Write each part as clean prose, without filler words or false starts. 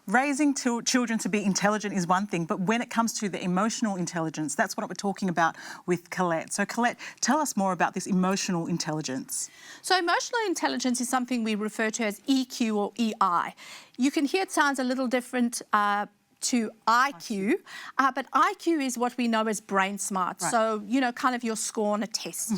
raising children to be intelligent is one thing, but when it comes to the emotional intelligence, that's what we're talking about with Collett. So Collett, tell us more about this emotional intelligence. So emotional intelligence is something we refer to as EQ or EI. You can hear it sounds a little different to IQ, but IQ is what we know as brain smart. Right. So, you know, kind of your score on a test.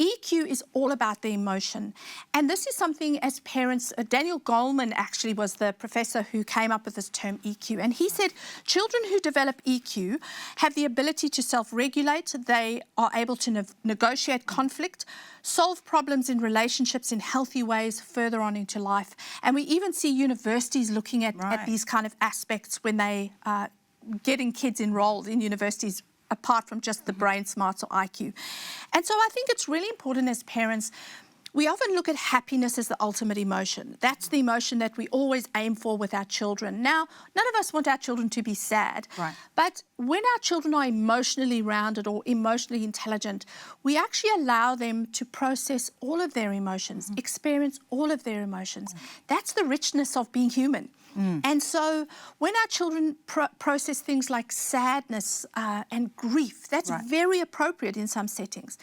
EQ is all about the emotion. And this is something as parents, Daniel Goleman actually was the professor who came up with this term EQ. And he said children who develop EQ have the ability to self-regulate. They are able to negotiate conflict, solve problems in relationships in healthy ways further on into life. And we even see universities looking at these kind of aspects when they getting kids enrolled in universities, apart from just the brain smarts or IQ. And so I think it's really important as parents, we often look at happiness as the ultimate emotion. That's the emotion that we always aim for with our children. Now, none of us want our children to be sad, but when our children are emotionally rounded or emotionally intelligent, we actually allow them to process all of their emotions, experience all of their emotions. That's the richness of being human. And so when our children process things like sadness and grief, that's very appropriate in some settings.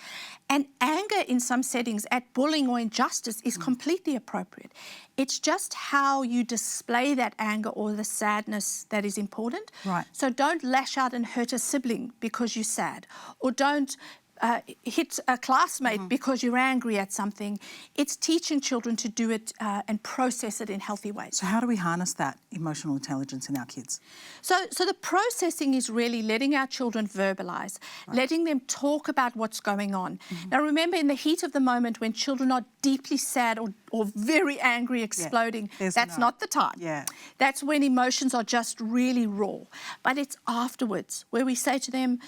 And anger in some settings at bullying or injustice is completely appropriate. It's just how you display that anger or the sadness that is important. So don't lash out and hurt a sibling because you're sad, or don't hit a classmate because you're angry at something. It's teaching children to do it and process it in healthy ways. So how do we harness that emotional intelligence in our kids? So the processing is really letting our children verbalize, letting them talk about what's going on. Now remember, in the heat of the moment when children are deeply sad or very angry, exploding, that's not the time. That's when emotions are just really raw. But it's afterwards where we say to them,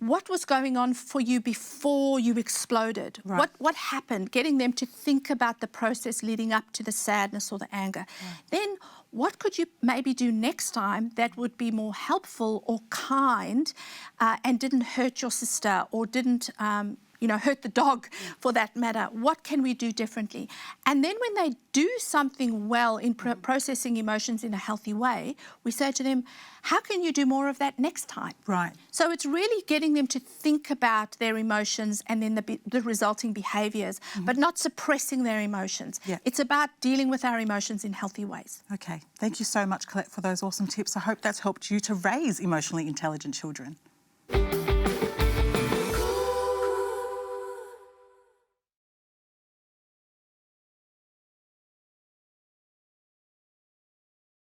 what was going on for you before you exploded? What happened? Getting them to think about the process leading up to the sadness or the anger. Then what could you maybe do next time that would be more helpful or kind and didn't hurt your sister or didn't hurt the dog for that matter? What can we do differently? And then when they do something well in processing emotions in a healthy way, we say to them, how can you do more of that next time? So it's really getting them to think about their emotions and then the resulting behaviours, but not suppressing their emotions. It's about dealing with our emotions in healthy ways. Okay, thank you so much, Collett, for those awesome tips. I hope that's helped you to raise emotionally intelligent children.